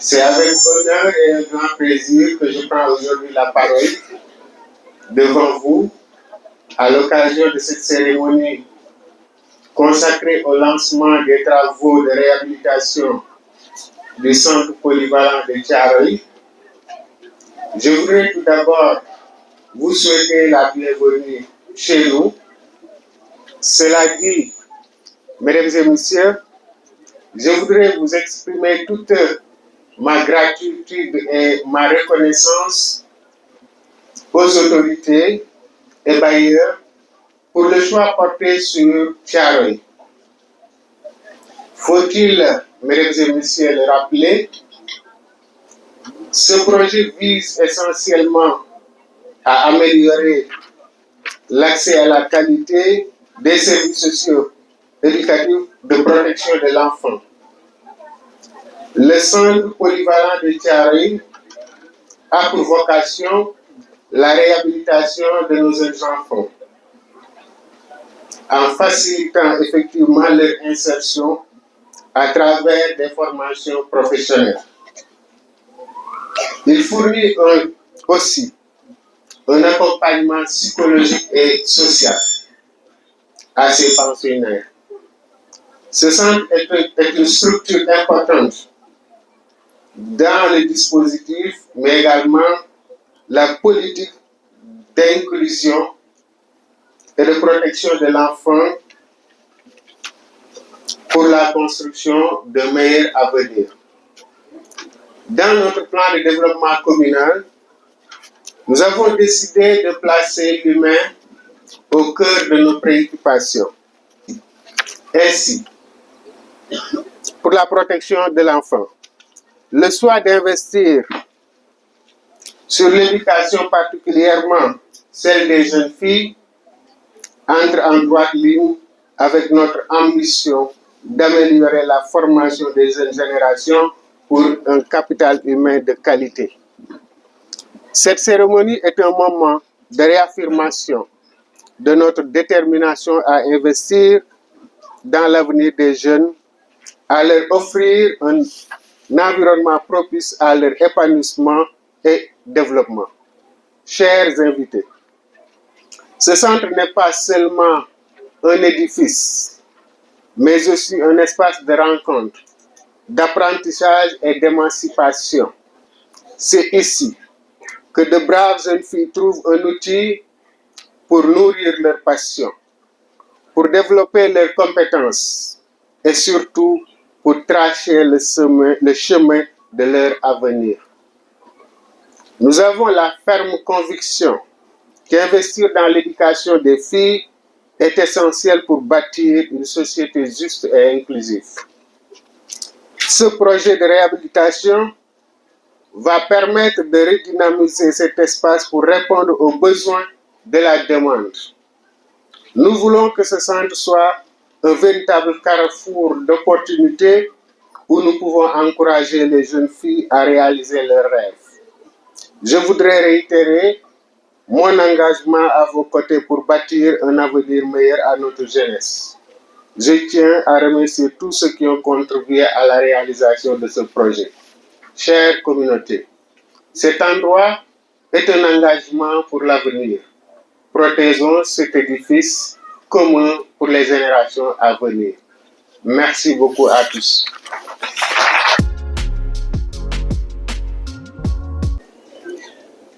C'est avec honneur et un grand plaisir que je prends aujourd'hui la parole devant vous à l'occasion de cette cérémonie consacrée au lancement des travaux de réhabilitation du centre polyvalent de Thiaroye. Je voudrais tout d'abord vous souhaiter la bienvenue chez nous. Cela dit, mesdames et messieurs, je voudrais vous exprimer toute ma gratitude et ma reconnaissance aux autorités et bailleurs pour le choix porté sur Thiaroye. Faut-il, mesdames et messieurs, le rappeler, ce projet vise essentiellement à améliorer l'accès à la qualité des services sociaux éducatifs de protection de l'enfant. Le centre polyvalent de Thiaroye a pour vocation la réhabilitation de nos jeunes enfants en facilitant effectivement leur insertion à travers des formations professionnelles. Il fournit aussi un accompagnement psychologique et social à ces pensionnaires. Ce centre est une structure importante dans le dispositif, mais également la politique d'inclusion et de protection de l'enfant pour la construction d'un meilleur avenir. Dans notre plan de développement communal, nous avons décidé de placer l'humain au cœur de nos préoccupations. Ainsi, pour la protection de l'enfant, le choix d'investir sur l'éducation, particulièrement celle des jeunes filles, entre en droite ligne avec notre ambition d'améliorer la formation des jeunes générations pour un capital humain de qualité. Cette cérémonie est un moment de réaffirmation de notre détermination à investir dans l'avenir des jeunes, à leur offrir un environnement propice à leur épanouissement et développement. Chers invités, ce centre n'est pas seulement un édifice, mais aussi un espace de rencontre, d'apprentissage et d'émancipation. C'est ici que de braves jeunes filles trouvent un outil pour nourrir leur passion, pour développer leurs compétences et surtout pour tracer le chemin de leur avenir. Nous avons la ferme conviction qu'investir dans l'éducation des filles est essentiel pour bâtir une société juste et inclusive. Ce projet de réhabilitation va permettre de redynamiser cet espace pour répondre aux besoins de la demande. Nous voulons que ce centre soit un véritable carrefour d'opportunités où nous pouvons encourager les jeunes filles à réaliser leurs rêves. Je voudrais réitérer mon engagement à vos côtés pour bâtir un avenir meilleur à notre jeunesse. Je tiens à remercier tous ceux qui ont contribué à la réalisation de ce projet. Chère communauté, cet endroit est un engagement pour l'avenir. Protégeons cet édifice commun pour les générations à venir. Merci beaucoup à tous.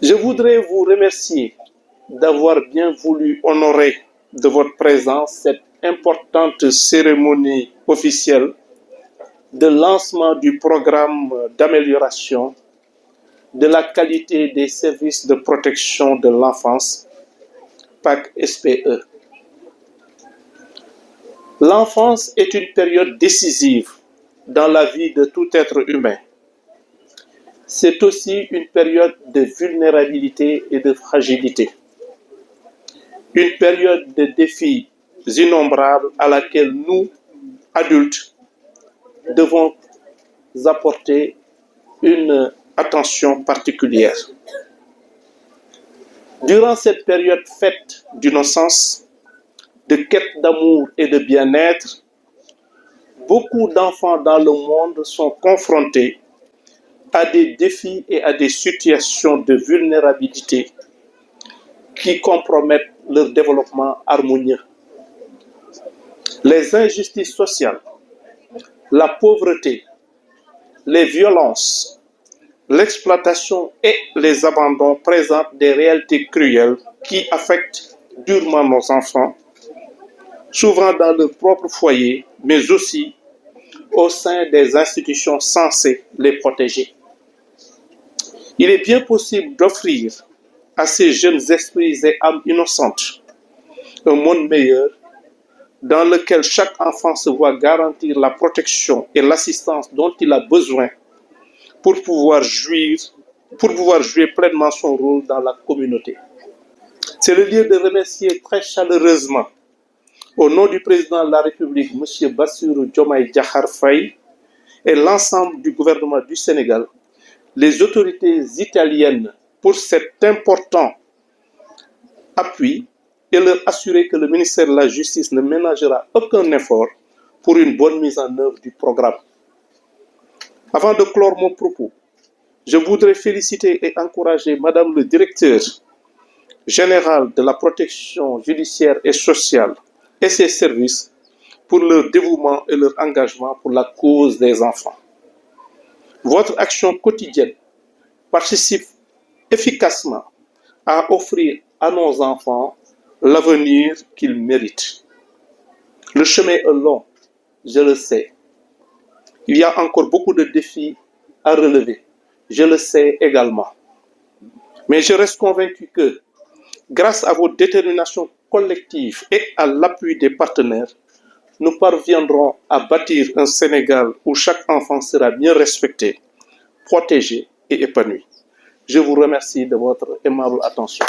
Je voudrais vous remercier d'avoir bien voulu honorer de votre présence cette importante cérémonie officielle de lancement du programme d'amélioration de la qualité des services de protection de l'enfance, PAC SPE. L'enfance est une période décisive dans la vie de tout être humain. C'est aussi une période de vulnérabilité et de fragilité. Une période de défis innombrables à laquelle nous, adultes, devons apporter une attention particulière. Durant cette période faite d'innocence, de quête d'amour et de bien-être, beaucoup d'enfants dans le monde sont confrontés à des défis et à des situations de vulnérabilité qui compromettent leur développement harmonieux. Les injustices sociales, la pauvreté, les violences, l'exploitation et les abandons présentent des réalités cruelles qui affectent durement nos enfants, souvent dans leur propre foyer, mais aussi au sein des institutions censées les protéger. Il est bien possible d'offrir à ces jeunes esprits et âmes innocentes un monde meilleur dans lequel chaque enfant se voit garantir la protection et l'assistance dont il a besoin pour pouvoir jouer pleinement son rôle dans la communauté. C'est le lieu de remercier très chaleureusement, au nom du président de la République, M. Bassirou Diomaye Diakhar Faye, et l'ensemble du gouvernement du Sénégal, les autorités italiennes pour cet important appui et leur assurer que le ministère de la Justice ne ménagera aucun effort pour une bonne mise en œuvre du programme. Avant de clore mon propos, je voudrais féliciter et encourager Madame le directeur général de la protection judiciaire et sociale et ses services pour leur dévouement et leur engagement pour la cause des enfants. Votre action quotidienne participe efficacement à offrir à nos enfants l'avenir qu'ils méritent. Le chemin est long, je le sais. Il y a encore beaucoup de défis à relever, je le sais également. Mais je reste convaincu que, grâce à votre détermination collective et à l'appui des partenaires, nous parviendrons à bâtir un Sénégal où chaque enfant sera mieux respecté, protégé et épanoui. Je vous remercie de votre aimable attention.